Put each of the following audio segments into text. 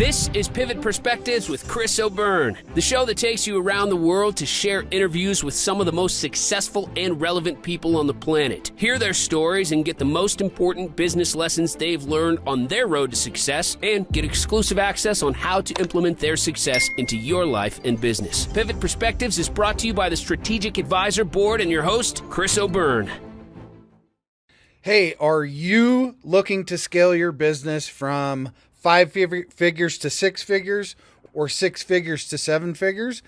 This is Pivot Perspectives with Chris O'Byrne, the show that takes you around the world to share interviews with some of the most successful and relevant people on the planet. Hear their stories and get the most important business lessons they've learned on their road to success, and get exclusive access on how to implement their success into your life and business. Pivot Perspectives is brought to you by the Strategic Advisor Board and your host, Chris O'Byrne. Hey, are you looking to scale your business from 5 figures to 6 figures or 6 figures to 7 figures?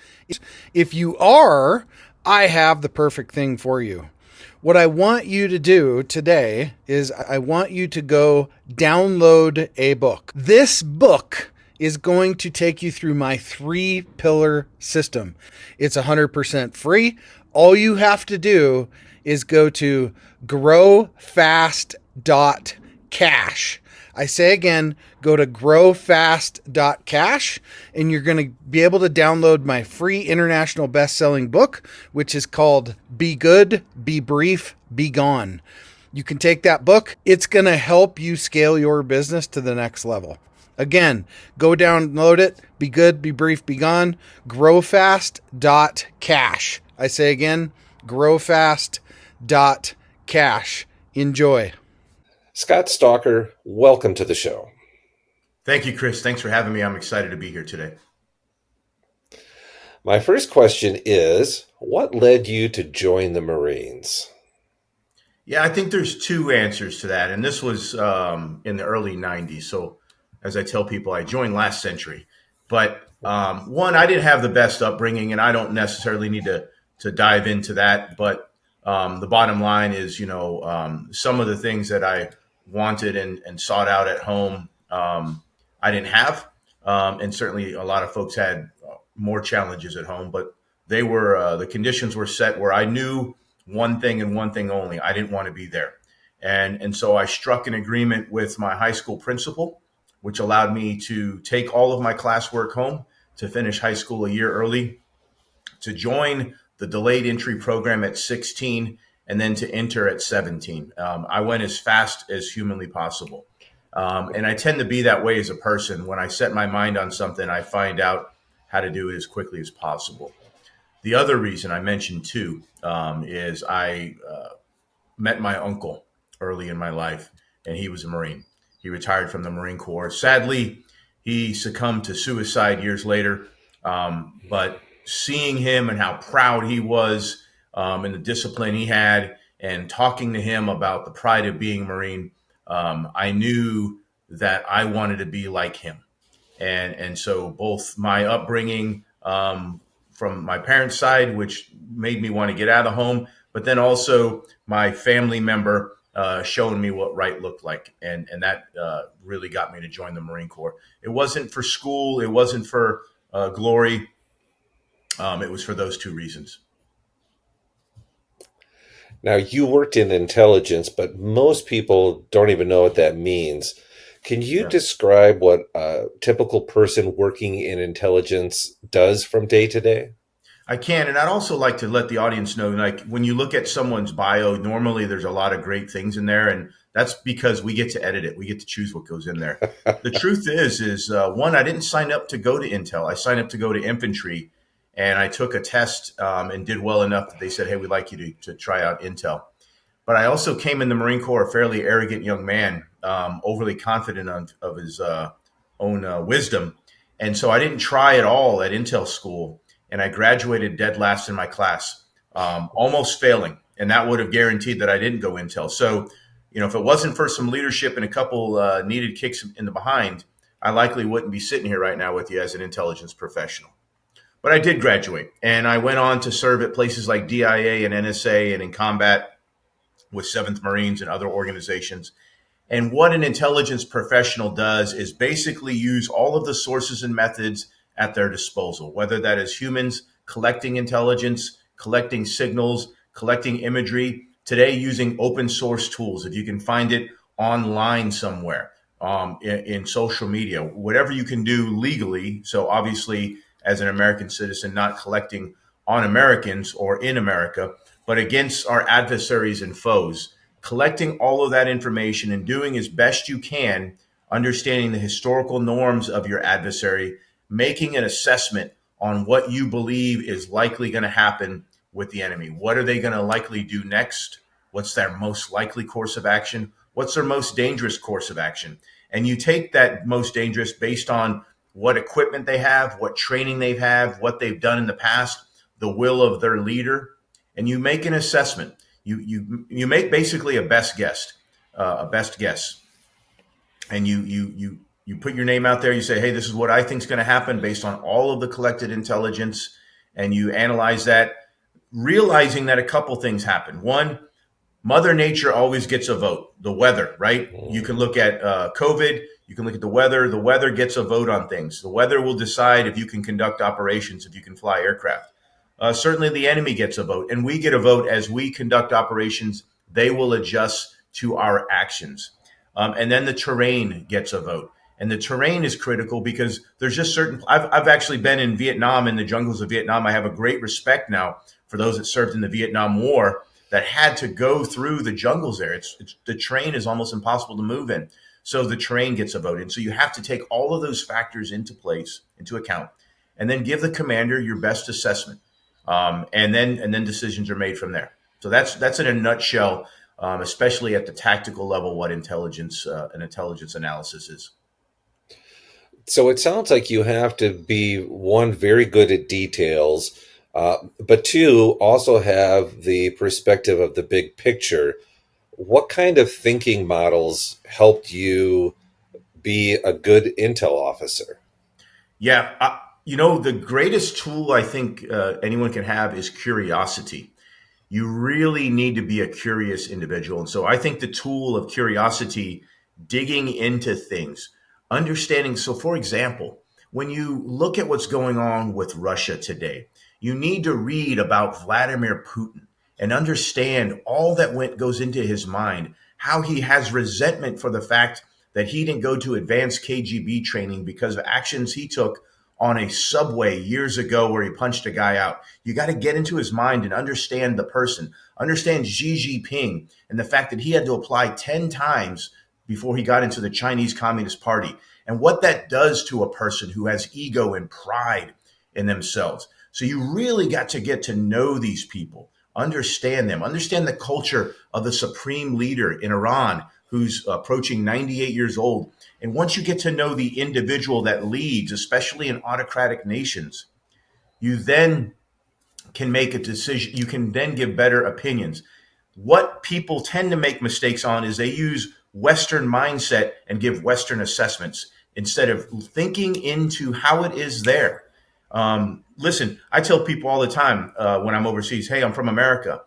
If you are, I have the perfect thing for you. What I want you to do today is I want you to go download a book. This book is going to take you through my 3-pillar system. It's 100% free. All you have to do is go to growfast.cash. I say again, go to growfast.cash, and you're going to be able to download my free international best-selling book, which is called Be Good, Be Brief, Be Gone. You can take that book. It's going to help you scale your business to the next level. Again, go download it. Be good, be brief, be gone. Growfast.cash. I say again, growfast.cash. Enjoy. Scott Stalker, welcome to the show. Thank you, Chris. Thanks for having me. I'm excited to be here today. My first question is, what led you to join the Marines? Yeah, I think there's 2 answers to that. And this was in the early 90s. So as I tell people, I joined last century. But one, I didn't have the best upbringing, and I don't necessarily need to dive into that. But the bottom line is, some of the things that I wanted and sought out at home, I didn't have. And certainly a lot of folks had more challenges at home, but they were, the conditions were set where I knew one thing and one thing only: I didn't want to be there. And so I struck an agreement with my high school principal, which allowed me to take all of my classwork home, to finish high school a year early, to join the delayed entry program at 16, and then to enter at 17. I went as fast as humanly possible. And I tend to be that way as a person. When I set my mind on something, I find out how to do it as quickly as possible. The other reason I mentioned too is I met my uncle early in my life, and he was a Marine. He retired from the Marine Corps. Sadly, he succumbed to suicide years later. But seeing him and how proud he was and the discipline he had, and talking to him about the pride of being a Marine, I knew that I wanted to be like him. And so both my upbringing from my parents' side, which made me want to get out of home, but then also my family member showing me what right looked like. And that really got me to join the Marine Corps. It wasn't for school. It wasn't for glory. It was for those 2 reasons. Now, you worked in intelligence, but most people don't even know what that means. Can you describe what a typical person working in intelligence does from day to day? I can. And I'd also like to let the audience know, like, when you look at someone's bio, normally there's a lot of great things in there. And that's because we get to edit it. We get to choose what goes in there. The truth is one, I didn't sign up to go to Intel. I signed up to go to infantry. And I took a test and did well enough that they said, hey, we'd like you to try out Intel. But I also came in the Marine Corps a fairly arrogant young man, overly confident of his own wisdom. And so I didn't try at all at Intel school. And I graduated dead last in my class, almost failing. And that would have guaranteed that I didn't go Intel. So, if it wasn't for some leadership and a couple needed kicks in the behind, I likely wouldn't be sitting here right now with you as an intelligence professional. But I did graduate, and I went on to serve at places like DIA and NSA, and in combat with 7th Marines and other organizations. And what an intelligence professional does is basically use all of the sources and methods at their disposal, whether that is humans collecting intelligence, collecting signals, collecting imagery, today using open source tools. If you can find it online somewhere, in social media, whatever you can do legally. So obviously, as an American citizen, not collecting on Americans or in America, but against our adversaries and foes, collecting all of that information and doing as best you can understanding the historical norms of your adversary, making an assessment on what you believe is likely going to happen with the enemy. What are they going to likely do next? What's their most likely course of action? What's their most dangerous course of action? And you take that most dangerous based on what equipment they have, what training they have, what they've done in the past, the will of their leader, and you make an assessment. You make basically a best guess, and you put your name out there. You say, hey, this is what I think is going to happen based on all of the collected intelligence, and you analyze that, realizing that a couple things happen. One, Mother Nature always gets a vote. The weather, right? You can look at COVID. You can look at the weather. The weather gets a vote on things. The weather will decide if you can conduct operations, if you can fly aircraft. Certainly the enemy gets a vote, and we get a vote as we conduct operations. They will adjust to our actions. And then the terrain gets a vote. And the terrain is critical because there's just certain. I've actually been in Vietnam, in the jungles of Vietnam. I have a great respect now for those that served in the Vietnam War that had to go through the jungles there. The terrain is almost impossible to move in. So the terrain gets a vote. And so you have to take all of those factors into account, and then give the commander your best assessment. And then decisions are made from there. So that's in a nutshell, especially at the tactical level, what intelligence and intelligence analysis is. So it sounds like you have to be, one, very good at details, but two, also have the perspective of the big picture. What kind of thinking models helped you be a good intel officer? Yeah, the greatest tool I think anyone can have is curiosity. You really need to be a curious individual. And so I think the tool of curiosity, digging into things, understanding. So, for example, when you look at what's going on with Russia today, you need to read about Vladimir Putin and understand all that goes into his mind, how he has resentment for the fact that he didn't go to advanced KGB training because of actions he took on a subway years ago where he punched a guy out. You got to get into his mind and understand the person, understand Xi Jinping and the fact that he had to apply 10 times before he got into the Chinese Communist Party, and what that does to a person who has ego and pride in themselves. So you really got to get to know these people, understand them, understand the culture of the supreme leader in Iran, who's approaching 98 years old. And once you get to know the individual that leads, especially in autocratic nations, you then can make a decision. You can then give better opinions. What people tend to make mistakes on is they use Western mindset and give Western assessments instead of thinking into how it is there. Listen, I tell people all the time when I'm overseas, hey, I'm from America.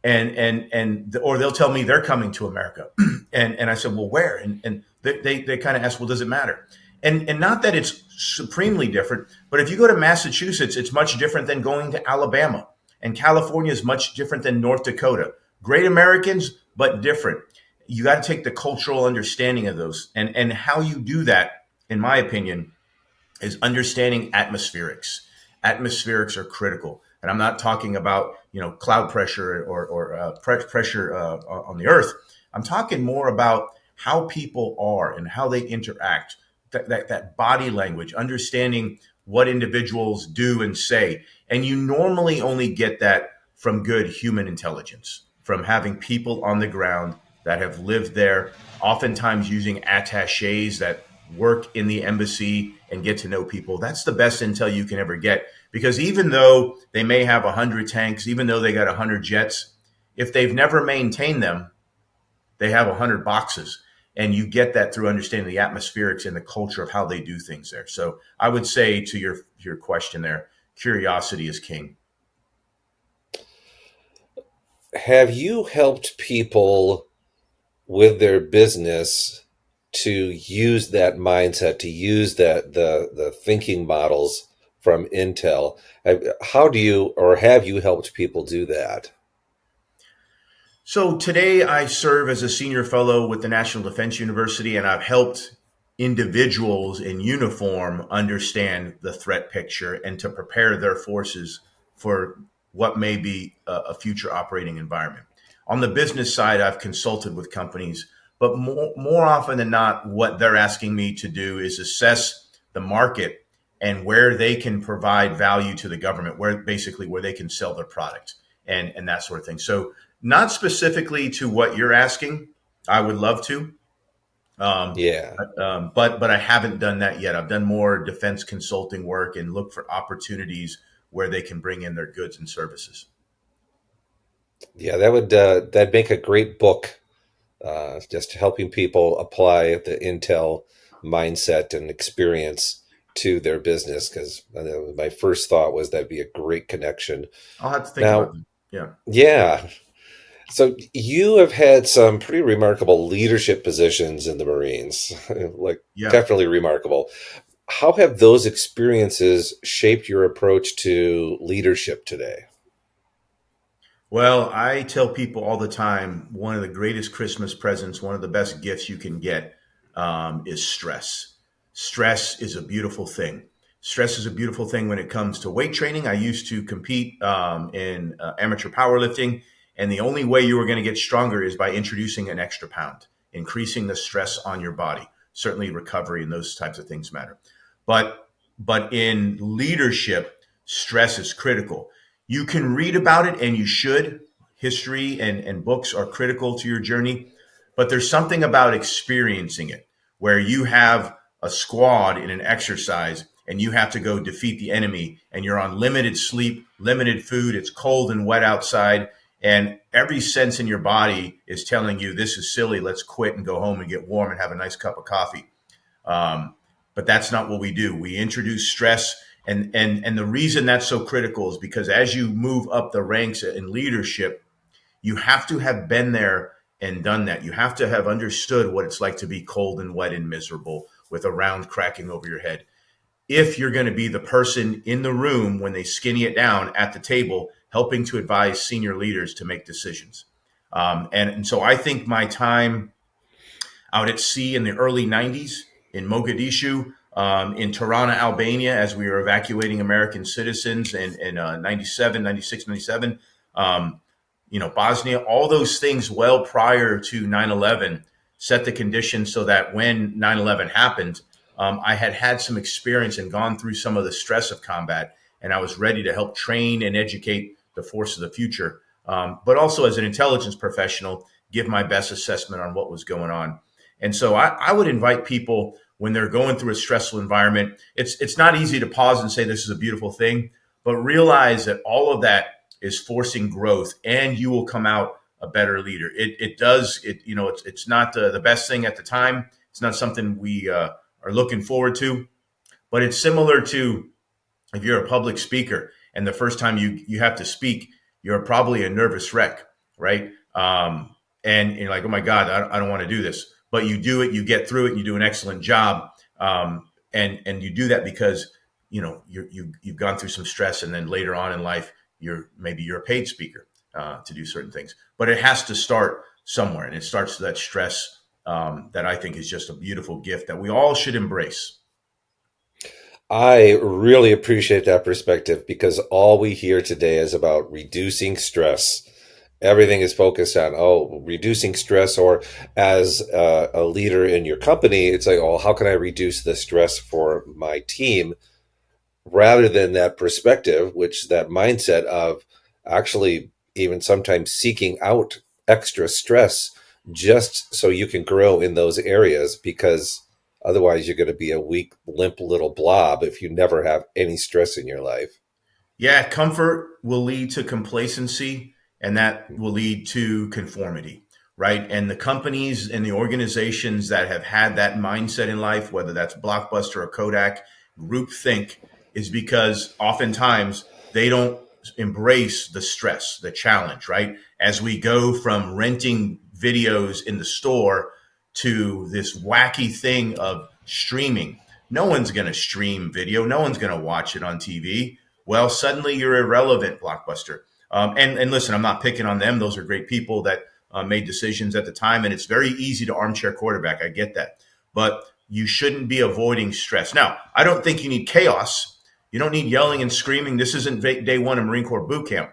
Or they'll tell me they're coming to America. and I said, well, where? And they kind of ask, well, does it matter? And not that it's supremely different, but if you go to Massachusetts, it's much different than going to Alabama. And California is much different than North Dakota. Great Americans, but different. You got to take the cultural understanding of those. And how you do that, in my opinion, is understanding atmospherics. Atmospherics are critical. And I'm not talking about, cloud pressure or pressure on the earth. I'm talking more about how people are and how they interact, that body language, understanding what individuals do and say. And you normally only get that from good human intelligence, from having people on the ground that have lived there, oftentimes using attaches that work in the embassy and get to know people. That's the best intel you can ever get, because even though they may have 100 tanks, even though they got 100 jets, if they've never maintained them, they have 100 boxes. And you get that through understanding the atmospherics and the culture of how they do things there. So I would say, to your question there, curiosity is king. Have you helped people with their business to use that mindset, to use the thinking models from Intel? How do you, or have you helped people do that? So today I serve as a senior fellow with the National Defense University, and I've helped individuals in uniform understand the threat picture and to prepare their forces for what may be a future operating environment. On the business side, I've consulted with companies But more often than not, what they're asking me to do is assess the market and where they can provide value to the government, where they can sell their product and that sort of thing. So not specifically to what you're asking. I would love to, um, Yeah. but I haven't done that yet. I've done more defense consulting work and look for opportunities where they can bring in their goods and services. Yeah, that'd make a great book. Just helping people apply the Intel mindset and experience to their business. Because my first thought was that'd be a great connection. I'll have to think about Now, them. Yeah. yeah. So you have had some pretty remarkable leadership positions in the Marines, like Yeah. definitely remarkable. How have those experiences shaped your approach to leadership today? Well, I tell people all the time one of the greatest Christmas presents, one of the best gifts you can get is stress. Stress is a beautiful thing. Stress is a beautiful thing when it comes to weight training. I used to compete in amateur powerlifting, and the only way you were going to get stronger is by introducing an extra pound, increasing the stress on your body. Certainly, recovery and those types of things matter. But in leadership, stress is critical. You can read about it, and you should. History and books are critical to your journey, but there's something about experiencing it where you have a squad in an exercise and you have to go defeat the enemy, and you're on limited sleep, limited food. It's cold and wet outside, and every sense in your body is telling you this is silly. Let's quit and go home and get warm and have a nice cup of coffee. Um, but that's not what we do. We introduce stress, and the reason that's so critical is because as you move up the ranks in leadership, you have to have been there and done that. You have to have understood what it's like to be cold and wet and miserable with a round cracking over your head. If you're going to be the person in the room when they skinny it down at the table, helping to advise senior leaders to make decisions. And so I think my time out at sea in the early 90s in Mogadishu, in Tirana, Albania, as we were evacuating American citizens in 97, 96, 97. Bosnia, all those things well prior to 9/11 set the conditions so that when 9/11 happened, I had had some experience and gone through some of the stress of combat, and I was ready to help train and educate the force of the future. But also as an intelligence professional, give my best assessment on what was going on. And so I would invite people when they're going through a stressful environment. It's not easy to pause and say this is a beautiful thing, but realize that all of that is forcing growth, and you will come out a better leader. It does. It's not the best thing at the time. It's not something we are looking forward to, but it's similar to if you're a public speaker and the first time you have to speak, you're probably a nervous wreck, right? And you're like, oh my God, I don't want to do this. But you do it, you get through it, and you do an excellent job. And you do that because you've gone through some stress, and then later on in life, you're a paid speaker to do certain things. But it has to start somewhere, and it starts with that stress that I think is just a beautiful gift that we all should embrace. I really appreciate that perspective because all we hear today is about reducing stress. Everything is focused on, reducing stress, or as a leader in your company, it's like, oh, how can I reduce the stress for my team? Rather than that perspective, which that mindset of actually even sometimes seeking out extra stress just so you can grow in those areas, because otherwise you're going to be a weak, limp little blob if you never have any stress in your life. Yeah, comfort will lead to complacency, and that will lead to conformity, right? And the companies and the organizations that have had that mindset in life, whether that's Blockbuster or Kodak, groupthink, is because oftentimes they don't embrace the stress, the challenge, right? As we go from renting videos in the store to this wacky thing of streaming. No one's going to stream video. No one's going to watch it on TV. Well, suddenly you're irrelevant, Blockbuster. And listen, I'm not picking on them. Those are great people that made decisions at the time. And it's very easy to armchair quarterback. I get that. But you shouldn't be avoiding stress. Now, I don't think you need chaos. You don't need yelling and screaming. This isn't day one of Marine Corps boot camp.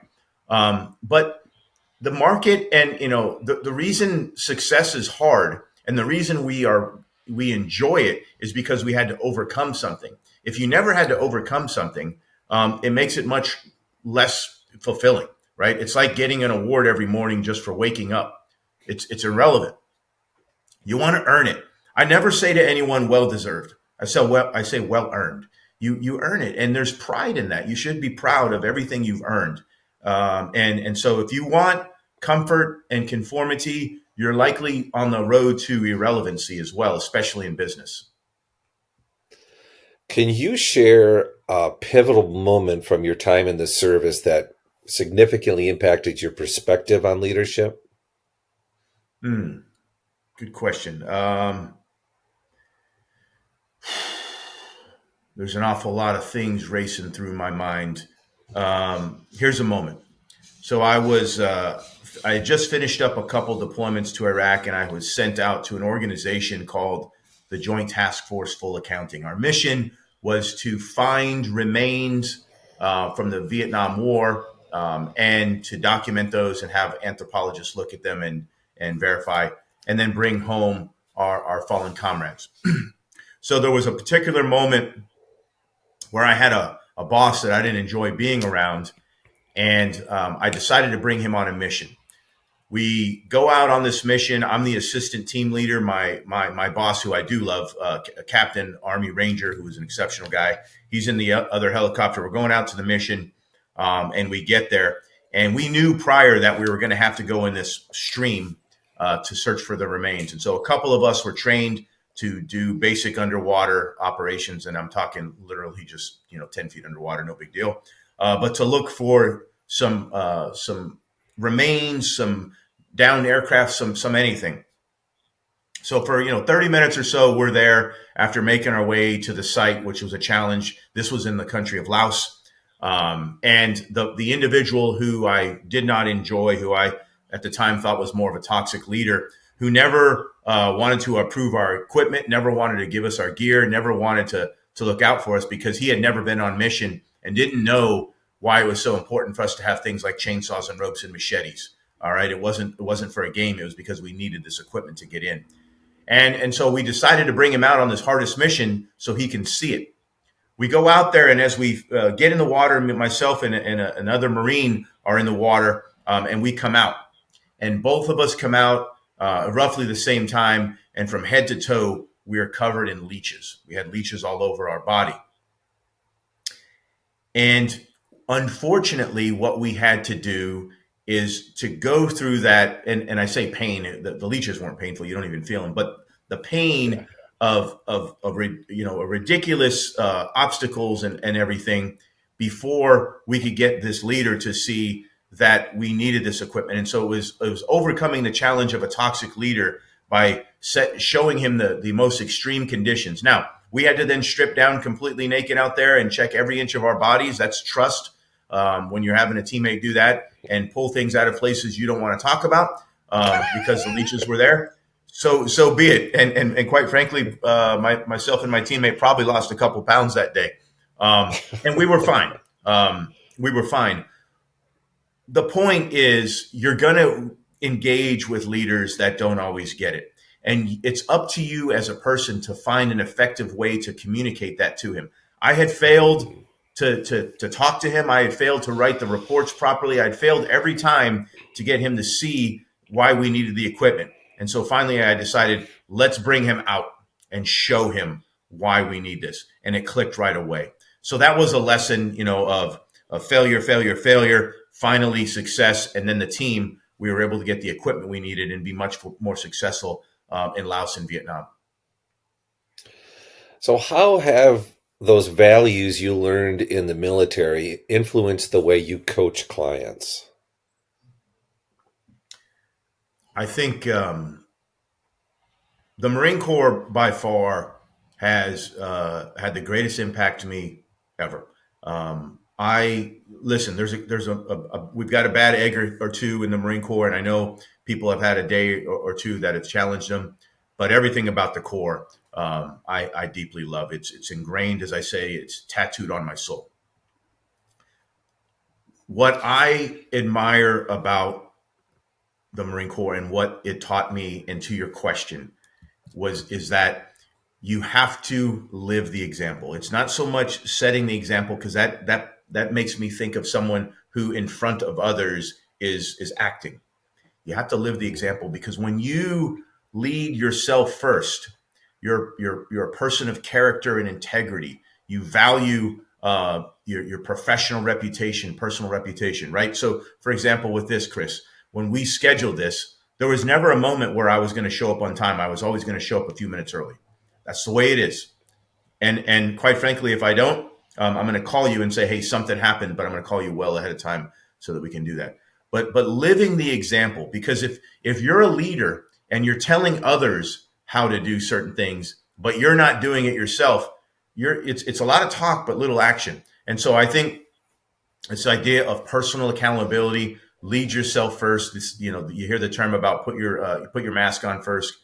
But the market and, the reason success is hard And the reason we enjoy it is because we had to overcome something. If you never had to overcome something, it makes it much less fulfilling, right? It's like getting an award every morning just for waking up. It's irrelevant. You want to earn it. I never say to anyone well deserved. I say well earned. You earn it, and there's pride in that. You should be proud of everything you've earned. And so if you want comfort and conformity, you're likely on the road to irrelevancy as well, especially in business. Can you share a pivotal moment from your time in the service that significantly impacted your perspective on leadership? Good question. There's an awful lot of things racing through my mind. Here's a moment. So I had just finished up a couple deployments to Iraq, and I was sent out to an organization called the Joint Task Force Full Accounting. Our mission was to find remains from the Vietnam War, and to document those and have anthropologists look at them and verify, and then bring home our fallen comrades. So there was a particular moment where I had a boss that I didn't enjoy being around, and I decided to bring him on a mission. We go out on this mission. I'm the assistant team leader. My boss, who I do love, a Captain Army Ranger, who is an exceptional guy. He's in the other helicopter. We're going out to the mission, and we get there. And we knew prior that we were going to have to go in this stream to search for the remains. And so a couple of us were trained to do basic underwater operations, and I'm talking literally just 10 feet underwater, no big deal. But to look for some remains, some downed aircraft, some anything. So for 30 minutes or so, we're there after making our way to the site, which was a challenge. This was in the country of Laos, and the individual who I did not enjoy, who I at the time thought was more of a toxic leader, who never wanted to approve our equipment, never wanted to give us our gear, never wanted to look out for us, because he had never been on mission and didn't know why it was so important for us to have things like chainsaws and ropes and machetes. All right, it wasn't for a game. It was because we needed this equipment to get in, and so we decided to bring him out on this hardest mission so he can see it. We go out there, and as we get in the water, myself and another Marine are in the water, and we come out. And both of us come out roughly the same time. And from head to toe, we are covered in leeches. We had leeches all over our body. And unfortunately, what we had to do is to go through that. And I say pain, the leeches weren't painful. You don't even feel them. But the pain of a ridiculous obstacles and everything, before we could get this leader to see that we needed this equipment. And so it was overcoming the challenge of a toxic leader by showing him the most extreme conditions. Now, we had to then strip down completely naked out there and check every inch of our bodies. That's trust. When you're having a teammate do that and pull things out of places you don't want to talk about because the leeches were there. So be it. And quite frankly, myself and my teammate probably lost a couple pounds that day. And we were fine. We were fine. The point is, you're going to engage with leaders that don't always get it. And it's up to you as a person to find an effective way to communicate that to him. I had failed to talk to him. I had failed to write the reports properly. I'd failed every time to get him to see why we needed the equipment. And so finally I decided, let's bring him out and show him why we need this. And it clicked right away. So that was a lesson, of failure, finally success. And then the team, we were able to get the equipment we needed and be much more successful in Laos and Vietnam. So how have those values you learned in the military influenced the way you coach clients? I think the Marine Corps by far has had the greatest impact to me ever. We've got a bad egg or two in the Marine Corps, and I know people have had a day or two that have challenged them, but everything about the Corps, I deeply love. It's ingrained, as I say, it's tattooed on my soul. What I admire about the Marine Corps and what it taught me, and to your question, is that you have to live the example. It's not so much setting the example, because that makes me think of someone who in front of others is acting. You have to live the example, because when you lead yourself first, you're a person of character and integrity. You value your professional reputation, personal reputation, right? So, for example, with this, Chris, when we scheduled this, there was never a moment where I was going to show up on time. I was always going to show up a few minutes early. That's the way it is. And quite frankly, if I don't, I'm going to call you and say, hey, something happened, but I'm going to call you well ahead of time so that we can do that. But living the example, because if you're a leader and you're telling others how to do certain things, but you're not doing it yourself, it's a lot of talk but little action. And so I think this idea of personal accountability, lead yourself first. This, you hear the term about put your mask on first.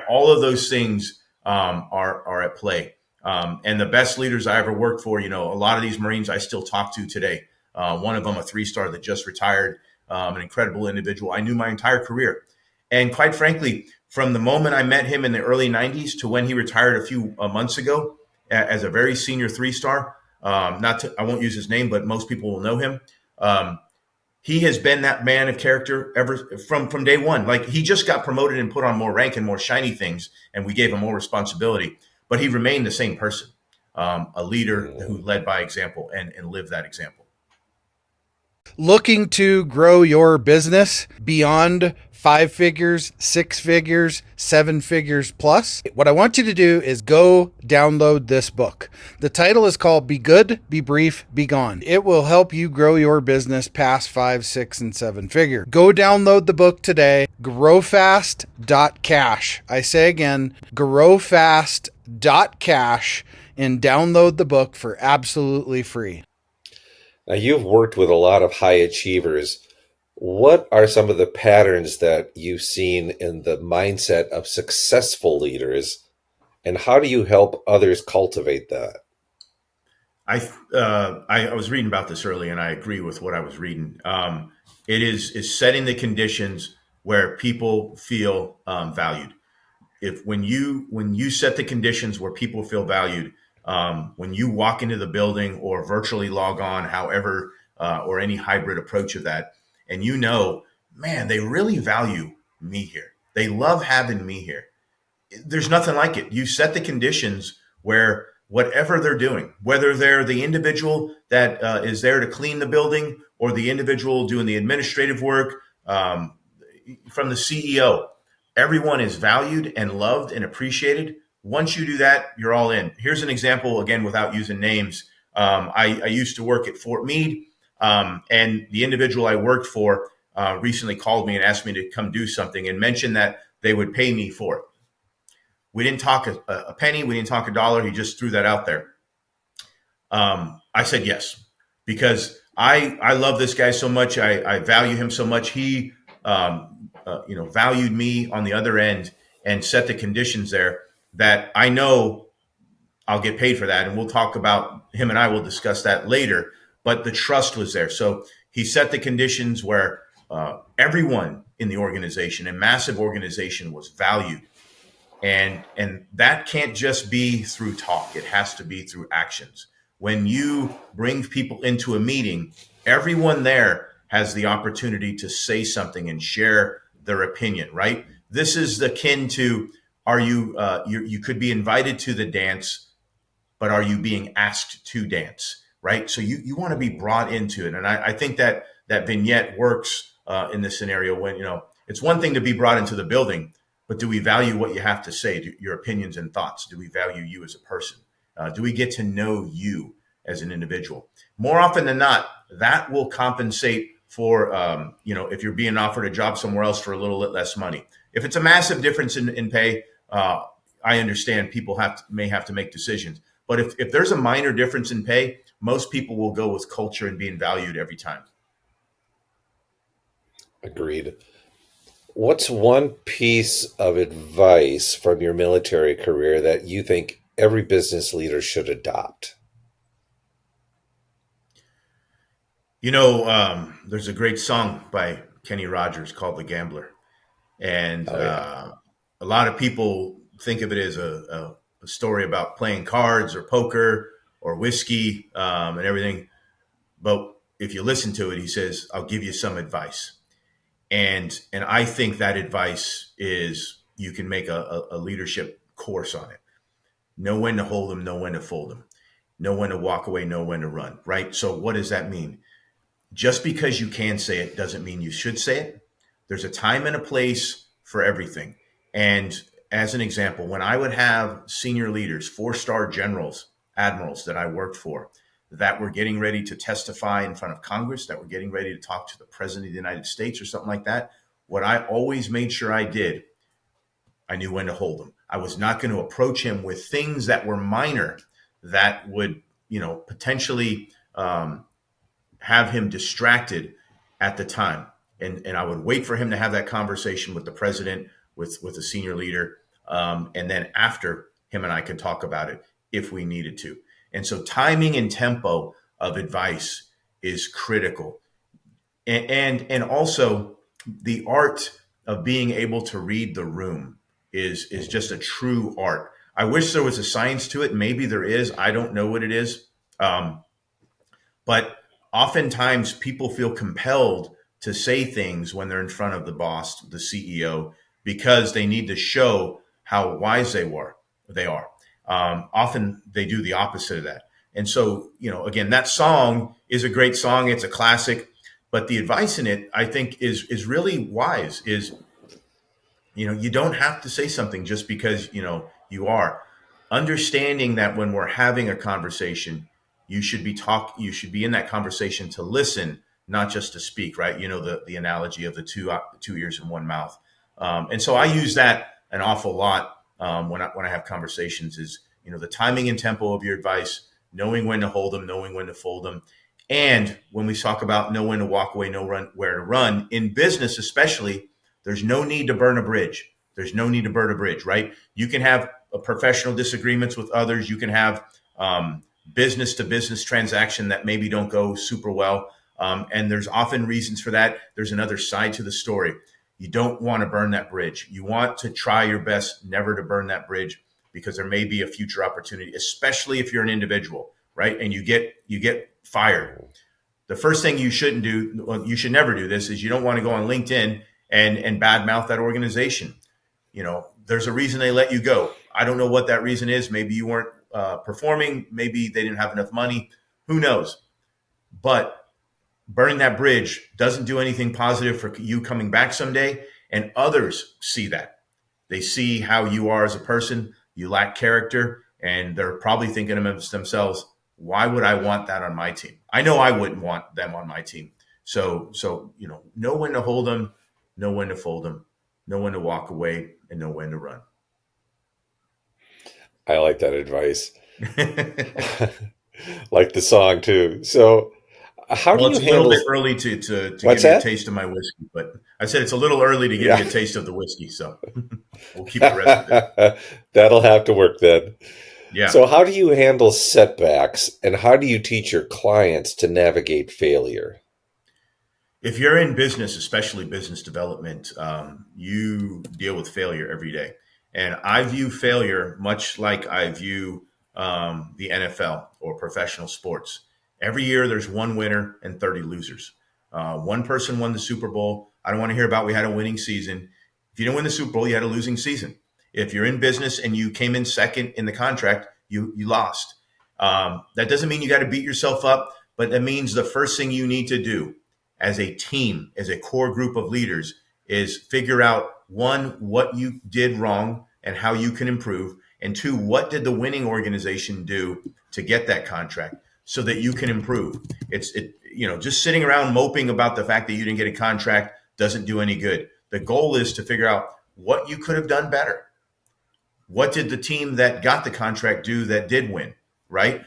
All of those things are at play. And the best leaders I ever worked for, a lot of these Marines I still talk to today. One of them, a 3-star that just retired, an incredible individual. I knew my entire career. And quite frankly, from the moment I met him in the early 90s to when he retired a few months ago as a very senior 3-star, I won't use his name, but most people will know him. He has been that man of character ever from day one. Like, he just got promoted and put on more rank and more shiny things, and we gave him more responsibility. But he remained the same person, a leader who led by example and lived that example. Looking to grow your business beyond 5 figures, 6 figures, 7 figures plus? What I want you to do is go download this book. The title is called Be Good, Be Brief, Be Gone. It will help you grow your business past 5, 6, and 7 figure. Go download the book today. Growfast.cash. I say again, growfast.cash, and download the book for absolutely free. Now, you've worked with a lot of high achievers. What are some of the patterns that you've seen in the mindset of successful leaders, and how do you help others cultivate that? I was reading about this earlier, and I agree with what I was reading. It is setting the conditions where people feel valued. When you set the conditions where people feel valued, when you walk into the building or virtually log on, however, or any hybrid approach of that, and man, they really value me here. They love having me here. There's nothing like it. You set the conditions where whatever they're doing, whether they're the individual that is there to clean the building or the individual doing the administrative work, from the CEO, everyone is valued and loved and appreciated. Once you do that, you're all in. Here's an example, again, without using names. I used to work at Fort Meade, and the individual I worked for recently called me and asked me to come do something and mentioned that they would pay me for it. We didn't talk a penny. We didn't talk a dollar. He just threw that out there. I said yes, because I love this guy so much. I value him so much. He valued me on the other end and set the conditions there that I know I'll get paid for that. And we'll talk about him, and I will discuss that later. But the trust was there. So he set the conditions where everyone in the organization, a massive organization, was valued. And that can't just be through talk. It has to be through actions. When you bring people into a meeting, everyone there has the opportunity to say something and share their opinion, right? This is akin to, you could be invited to the dance, but are you being asked to dance, right? So you want to be brought into it. And I think that vignette works in this scenario when, it's one thing to be brought into the building, but do we value what you have to say, your opinions and thoughts? Do we value you as a person? Do we get to know you as an individual? More often than not, that will compensate for, if you're being offered a job somewhere else for a little bit less money. If it's a massive difference in pay, I understand people may have to make decisions. But if there's a minor difference in pay, most people will go with culture and being valued every time. Agreed. What's one piece of advice from your military career that you think every business leader should adopt? There's a great song by Kenny Rogers called "The Gambler," and a lot of people think of it as a story about playing cards or poker or whiskey and everything. But if you listen to it, he says, "I'll give you some advice." And I think that advice is you can make a leadership course on it. Know when to hold them, know when to fold them, know when to walk away, know when to run, right? So what does that mean? Just because you can say it doesn't mean you should say it. There's a time and a place for everything. And as an example, when I would have senior leaders, 4-star generals, admirals that I worked for, that were getting ready to testify in front of Congress, that were getting ready to talk to the President of the United States or something like that, what I always made sure I did, I knew when to hold them. I was not going to approach him with things that were minor that would, potentially have him distracted at the time. And I would wait for him to have that conversation with the president, with a senior leader. And then after, him and I could talk about it if we needed to. And so timing and tempo of advice is critical. And also the art of being able to read the room is just a true art. I wish there was a science to it. Maybe there is. I don't know what it is. But oftentimes people feel compelled to say things when they're in front of the boss, the CEO, because they need to show how wise they are. Often they do the opposite of that. And so, again, that song is a great song. It's a classic, but the advice in it, I think, is really wise. You don't have to say something just because, you are. Understanding that when we're having a conversation, you should be in that conversation to listen, not just to speak, right? The analogy of the two ears and one mouth. And so I use that an awful lot when I have conversations is, the timing and tempo of your advice, knowing when to hold them, knowing when to fold them. And when we talk about know when to walk away, where to run, in business especially, there's no need to burn a bridge. There's no need to burn a bridge, right? You can have professional disagreements with others. You can have business to business transaction that maybe don't go super well. And there's often reasons for that. There's another side to the story. You don't want to burn that bridge. You want to try your best never to burn that bridge because there may be a future opportunity, especially if you're an individual, right? And you get fired. The first thing you shouldn't do, well, you should never do this, is you don't want to go on LinkedIn and badmouth that organization. There's a reason they let you go. I don't know what that reason is. Maybe you weren't performing. Maybe they didn't have enough money. Who knows? But burning that bridge doesn't do anything positive for you coming back someday. And others see that. They see how you are as a person. You lack character. And they're probably thinking to themselves, why would I want that on my team? I know I wouldn't want them on my team. So know when to hold them, know when to fold them, know when to walk away, and know when to run. I like that advice. Like the song too. So how do you It's a handle little bit early to what's give you a that? taste of my whiskey, but I said it's a little early to give Yeah. you a taste of the whiskey, so we'll keep the rest of it. That'll have to work then. Yeah. So how do you handle setbacks and how do you teach your clients to navigate failure? If you're in business, especially business development, you deal with failure every day. And I view failure much like I view the NFL or professional sports. Every year, there's one winner and 30 losers. One person won the Super Bowl. I don't want to hear about we had a winning season. If you didn't win the Super Bowl, you had a losing season. If you're in business and you came in second in the contract, you lost. That doesn't mean you got to beat yourself up, but that means the first thing you need to do as a team, as a core group of leaders, is figure out, one, what you did wrong and how you can improve, and two, what did the winning organization do to get that contract so that you can improve. Just sitting around moping about the fact that you didn't get a contract doesn't do any good. The goal is to figure out what you could have done better. What did the team that got the contract do that did win, right?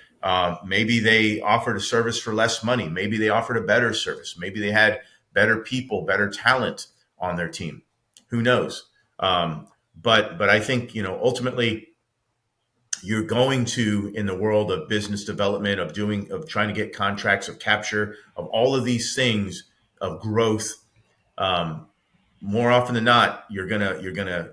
Maybe they offered a service for less money. Maybe they offered a better service. Maybe they had better people, better talent on their team. Who knows? But I think, ultimately you're going to, in the world of business development, of trying to get contracts, of capture, of all of these things, of growth, more often than not, you're gonna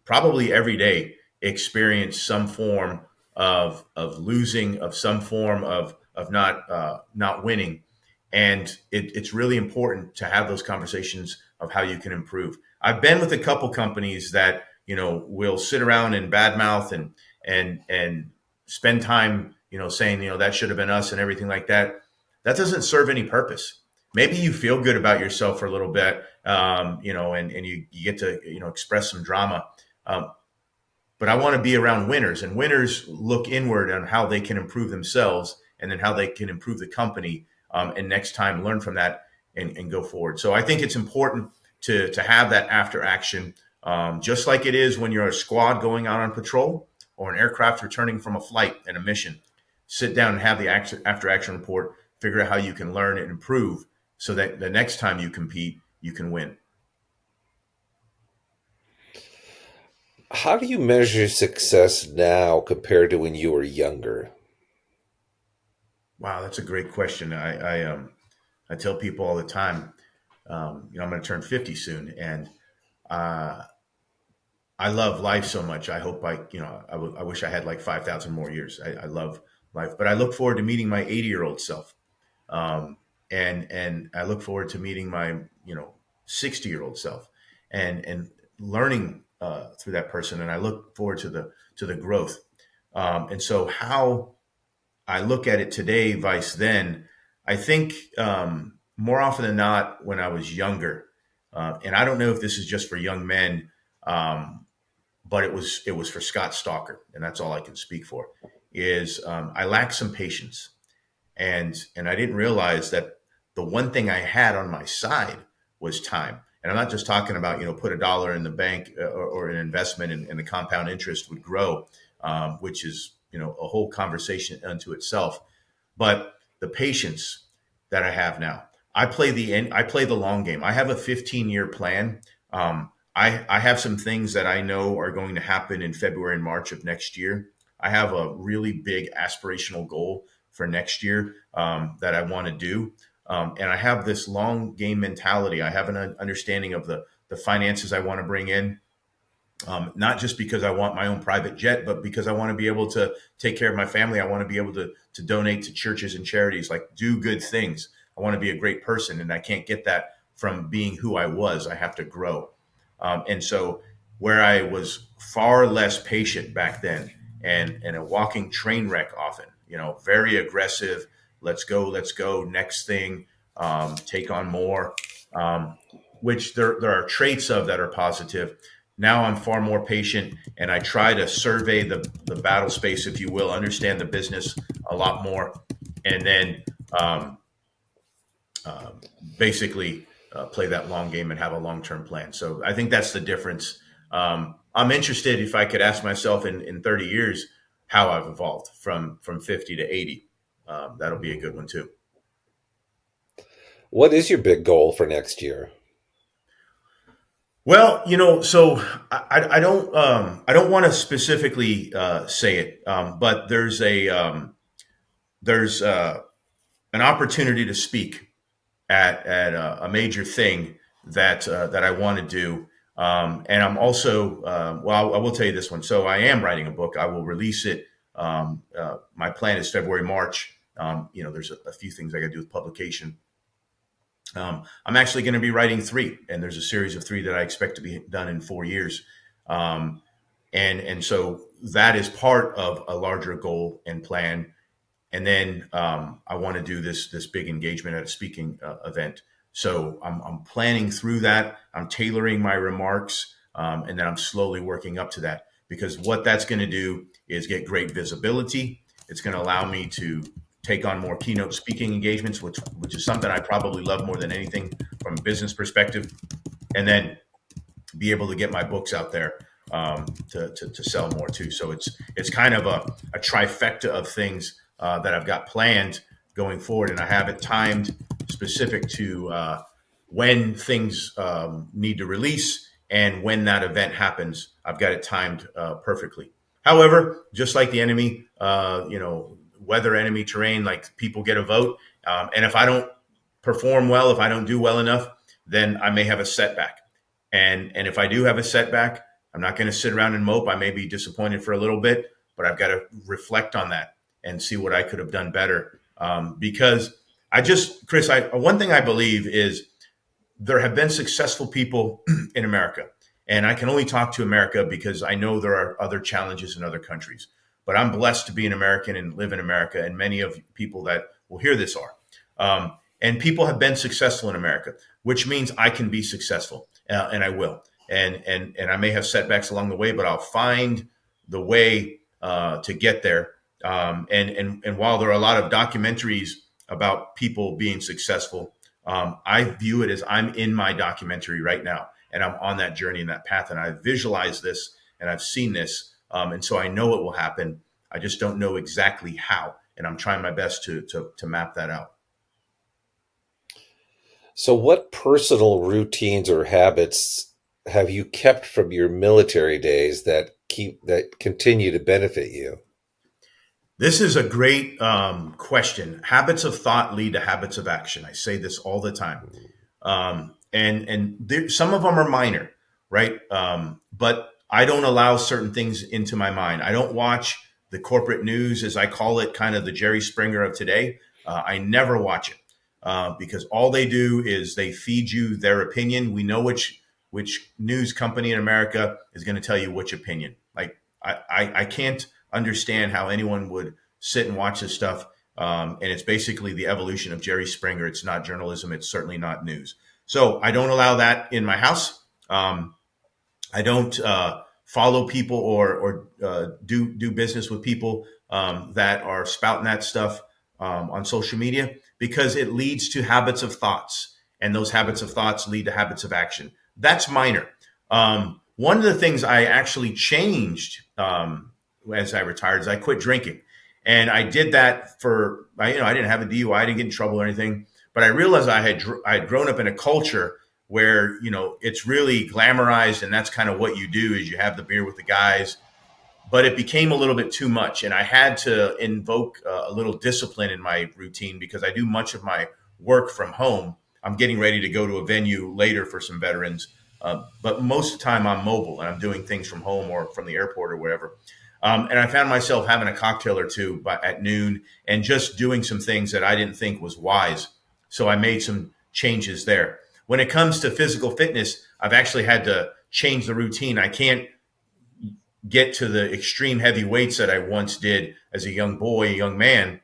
probably every day experience some form of losing, of some form of not winning. And it's really important to have those conversations of how you can improve. I've been with a couple companies that, will sit around and badmouth and spend time, saying, that should have been us and everything like that. That doesn't serve any purpose. Maybe you feel good about yourself for a little bit, and you get to, express some drama. But I want to be around winners, and winners look inward on how they can improve themselves and then how they can improve the company. And next time learn from that and go forward. So I think it's important to have that after action, just like it is when you're a squad going out on patrol or an aircraft returning from a flight and a mission. Sit down and have the after action report, figure out how you can learn and improve so that the next time you compete, you can win. How do you measure success now compared to when you were younger? Wow, that's a great question. I tell people all the time, I'm going to turn 50 soon, and I love life so much. I hope I wish I had like 5,000 more years. I love life, but I look forward to meeting my 80-year-old self. And I look forward to meeting my, 60-year-old self and learning through that person. And I look forward to the growth. And so how I look at it today, vice then, I think more often than not, when I was younger, and I don't know if this is just for young men, but it was for Scott Stalker, and that's all I can speak for. Is I lacked some patience, and I didn't realize that the one thing I had on my side was time. And I'm not just talking about put $1 in the bank or an investment and the compound interest would grow, which is a whole conversation unto itself. But the patience that I have now, I play the long game. I have a 15-year plan. I have some things that I know are going to happen in February and March of next year. I have a really big aspirational goal for next year that I want to do. And I have this long game mentality. I have an understanding of the finances I want to bring in. Not just because I want my own private jet, but because I want to be able to take care of my family. I want to be able to donate to churches and charities, like do good things. I want to be a great person, and I can't get that from being who I was. I have to grow. And so where I was far less patient back then and a walking train wreck often, very aggressive, let's go, next thing, take on more, which there are traits of that are positive. Now I'm far more patient, and I try to survey the battle space, if you will, understand the business a lot more, and then basically play that long game and have a long-term plan. So I think that's the difference. I'm interested, if I could ask myself in 30 years, how I've evolved from 50 to 80. That'll be a good one too. What is your big goal for next year? Well, so I don't want to specifically say it, but there's an opportunity to speak at a major thing that I want to do, and I'm also well, I will tell you this one. So I am writing a book. I will release it. My plan is February, March. There's a few things I got to do with publication. I'm actually going to be writing 3, and there's a series of 3 that I expect to be done in 4 years. And so that is part of a larger goal and plan. And then I want to do this big engagement at a speaking event. So I'm planning through that. I'm tailoring my remarks, and then I'm slowly working up to that, because what that's going to do is get great visibility. It's going to allow me to take on more keynote speaking engagements, which is something I probably love more than anything from a business perspective, and then be able to get my books out there to sell more too. So it's kind of a trifecta of things that I've got planned going forward, and I have it timed specific to when things need to release and when that event happens. I've got it timed perfectly. However, just like the enemy, weather, enemy terrain, like people get a vote. And if I don't perform well, if I don't do well enough, then I may have a setback. And if I do have a setback, I'm not going to sit around and mope. I may be disappointed for a little bit, but I've got to reflect on that and see what I could have done better. Because Chris, one thing I believe is there have been successful people in America, and I can only talk to America because I know there are other challenges in other countries. But I'm blessed to be an American and live in America, and many of people that will hear this are. And people have been successful in America, which means I can be successful, and I will. And I may have setbacks along the way, but I'll find the way to get there. And while there are a lot of documentaries about people being successful, I view it as I'm in my documentary right now, and I'm on that journey and that path, and I visualize this and I've seen this, and so I know it will happen. I just don't know exactly how, and I'm trying my best to map that out. So, what personal routines or habits have you kept from your military days that continue to benefit you? This is a great question. Habits of thought lead to habits of action. I say this all the time, some of them are minor, right? But I don't allow certain things into my mind. I don't watch the corporate news, as I call it, kind of the Jerry Springer of today. I never watch it because all they do is they feed you their opinion. We know which news company in America is going to tell you which opinion. Like I can't understand how anyone would sit and watch this stuff. And it's basically the evolution of Jerry Springer. It's not journalism. It's certainly not news. So I don't allow that in my house. I don't follow people or do business with people that are spouting that stuff on social media, because it leads to habits of thoughts, and those habits of thoughts lead to habits of action. That's minor. One of the things I actually changed as I retired is I quit drinking, and I did that I didn't have a DUI, I didn't get in trouble or anything, but I realized I had grown up in a culture where, it's really glamorized, and that's kind of what you do is you have the beer with the guys. But it became a little bit too much, and I had to invoke a little discipline in my routine because I do much of my work from home. I'm getting ready to go to a venue later for some veterans, but most of the time I'm mobile and I'm doing things from home or from the airport or wherever. And I found myself having a cocktail or two at noon and just doing some things that I didn't think was wise. So I made some changes there. When it comes to physical fitness, I've actually had to change the routine. I can't get to the extreme heavy weights that I once did as a young boy, a young man.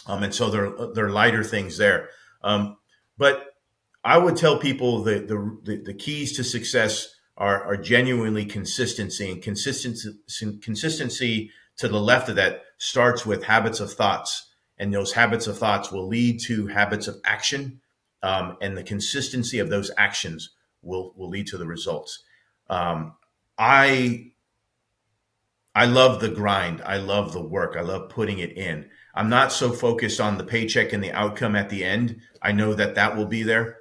And so there are lighter things there. But I would tell people that the keys to success are genuinely consistency, and consistency to the left of that starts with habits of thoughts, and those habits of thoughts will lead to habits of action, and the consistency of those actions will lead to the results. I love the grind. I love the work. I love putting it in. I'm not so focused on the paycheck and the outcome at the end. I know that will be there.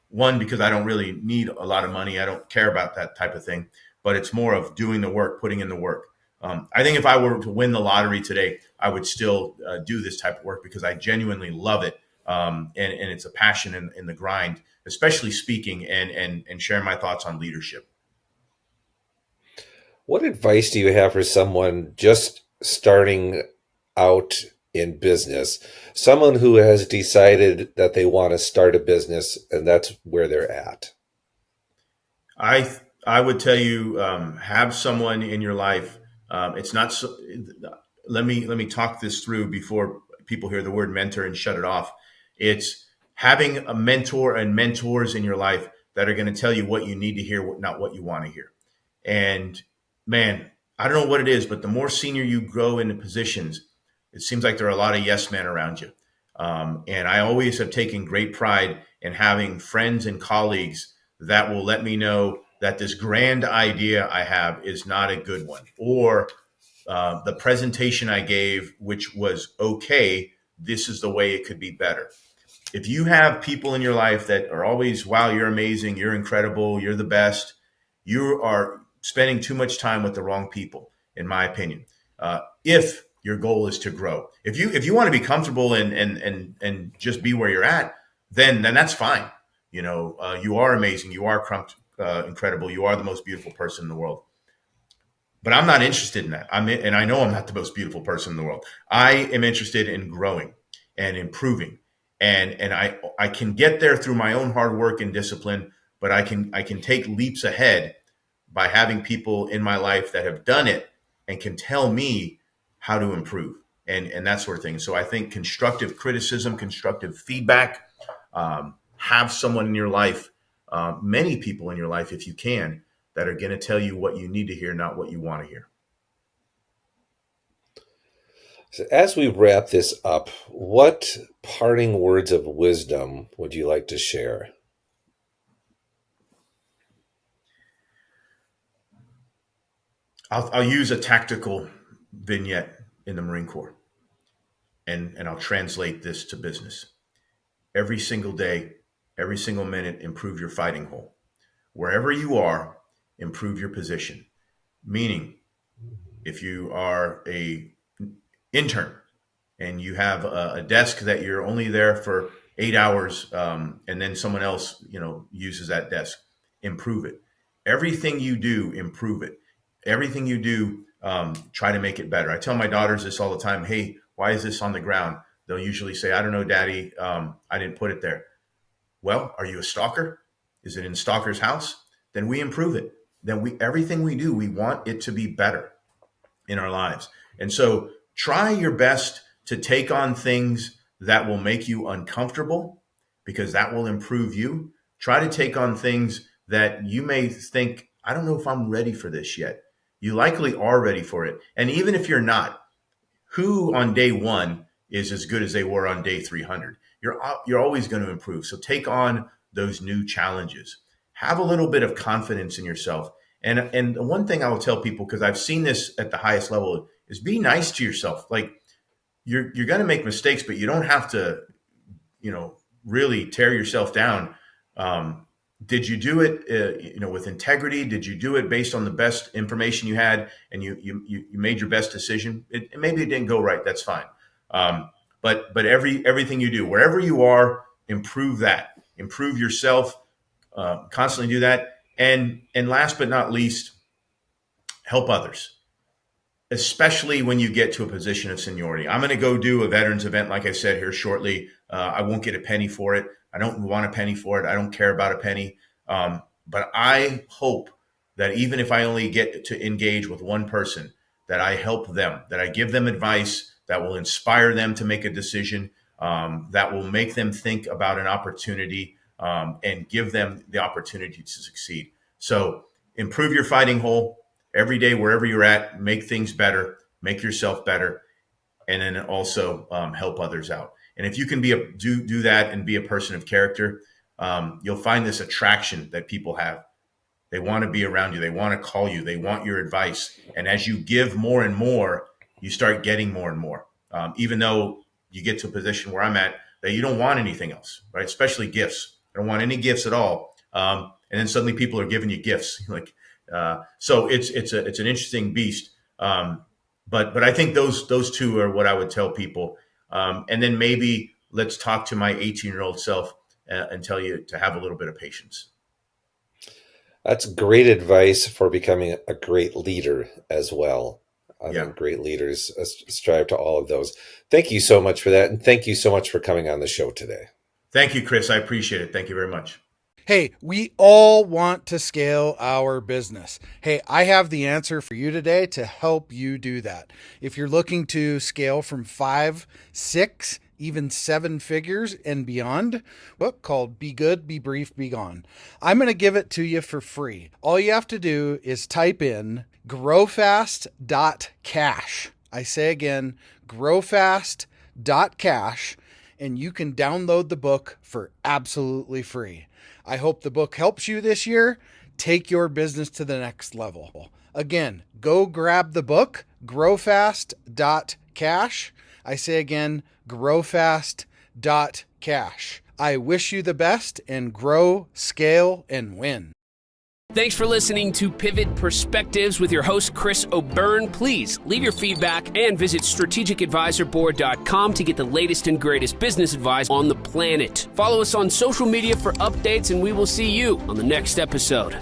One, because I don't really need a lot of money. I don't care about that type of thing, but it's more of doing the work, putting in the work. I think if I were to win the lottery today, I would still do this type of work because I genuinely love it. And it's a passion in the grind, especially speaking and sharing my thoughts on leadership. What advice do you have for someone just starting out in business? Someone who has decided that they want to start a business and that's where they're at. I would tell you, have someone in your life. It's not so. Let me talk this through before people hear the word mentor and shut it off. It's having a mentor and mentors in your life that are going to tell you what you need to hear, not what you want to hear. And man, I don't know what it is, but the more senior you grow into positions, it seems like there are a lot of yes men around you. And I always have taken great pride in having friends and colleagues that will let me know that this grand idea I have is not a good one, or the presentation I gave, which was okay, this is the way it could be better. If you have people in your life that are always, wow, you're amazing, you're incredible, you're the best, you are spending too much time with the wrong people, in my opinion. If your goal is to grow, if you want to be comfortable and just be where you're at, then that's fine. You are amazing, you are incredible. You are the most beautiful person in the world. But I'm not interested in that. And I know I'm not the most beautiful person in the world. I am interested in growing and improving, and I can get there through my own hard work and discipline. But I can take leaps ahead by having people in my life that have done it and can tell me how to improve and that sort of thing. So I think constructive criticism, constructive feedback, have someone in your life, many people in your life, if you can, that are going to tell you what you need to hear, not what you want to hear. So as we wrap this up, what parting words of wisdom would you like to share? I'll use a tactical vignette in the Marine Corps, and I'll translate this to business. Every single day, every single minute, improve your fighting hole. Wherever you are, improve your position. Meaning, if you are a intern and you have a desk that you're only there for 8 hours, and then someone else, uses that desk, improve it. Everything you do, improve it. Everything you do, try to make it better. I tell my daughters this all the time. Hey, why is this on the ground? They'll usually say, I don't know, Daddy. I didn't put it there. Well, are you a stalker? Is it in stalker's house? Then we improve it. Then everything we do, we want it to be better in our lives. And so try your best to take on things that will make you uncomfortable, because that will improve you. Try to take on things that you may think, I don't know if I'm ready for this yet. You likely are ready for it. And even if you're not, who on day one is as good as they were on day 300? You're always going to improve. So take on those new challenges. Have a little bit of confidence in yourself. And the one thing I will tell people, because I've seen this at the highest level, is be nice to yourself. Like you're going to make mistakes, but you don't have to, really tear yourself down. Did you do it, with integrity? Did you do it based on the best information you had, and you made your best decision? Maybe it didn't go right. That's fine. But everything you do, wherever you are, improve that. Improve yourself. Constantly do that. And last but not least, help others, especially when you get to a position of seniority. I'm going to go do a veterans event, like I said, here shortly. I won't get a penny for it. I don't want a penny for it. I don't care about a penny. But I hope that even if I only get to engage with one person, that I help them, that I give them advice that will inspire them to make a decision, that will make them think about an opportunity, and give them the opportunity to succeed. So improve your fighting hole every day, wherever you're at. Make things better, make yourself better, and then also help others out. And if you can do that and be a person of character, you'll find this attraction that people have. They want to be around you. They want to call you. They want your advice. And as you give more and more, you start getting more and more. Even though you get to a position where I'm at, that you don't want anything else, right? Especially gifts. I don't want any gifts at all. And then suddenly people are giving you gifts. So it's an interesting beast. But I think those two are what I would tell people. And then maybe let's talk to my 18-year-old self and tell you to have a little bit of patience. That's great advice for becoming a great leader as well. I think great leaders strive to all of those. Thank you so much for that. And thank you so much for coming on the show today. Thank you, Chris. I appreciate it. Thank you very much. Hey, we all want to scale our business. Hey, I have the answer for you today to help you do that. If you're looking to scale from 5, 6, even 7 figures and beyond, book called Be Good, Be Brief, Be Gone. I'm going to give it to you for free. All you have to do is type in growfast.cash. I say again, growfast.cash, and you can download the book for absolutely free. I hope the book helps you this year. Take your business to the next level. Again, go grab the book, growfast.cash. I say again, growfast.cash. I wish you the best and grow, scale, and win. Thanks for listening to Pivot Perspectives with your host, Chris O'Byrne. Please leave your feedback and visit strategicadvisorboard.com to get the latest and greatest business advice on the planet. Follow us on social media for updates, and we will see you on the next episode.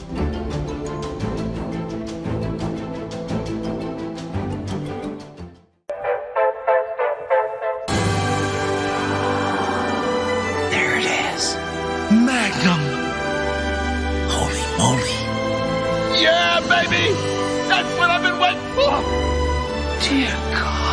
There it is. Magnum. Holy moly. Yeah, baby! That's what I've been waiting for! Dear God.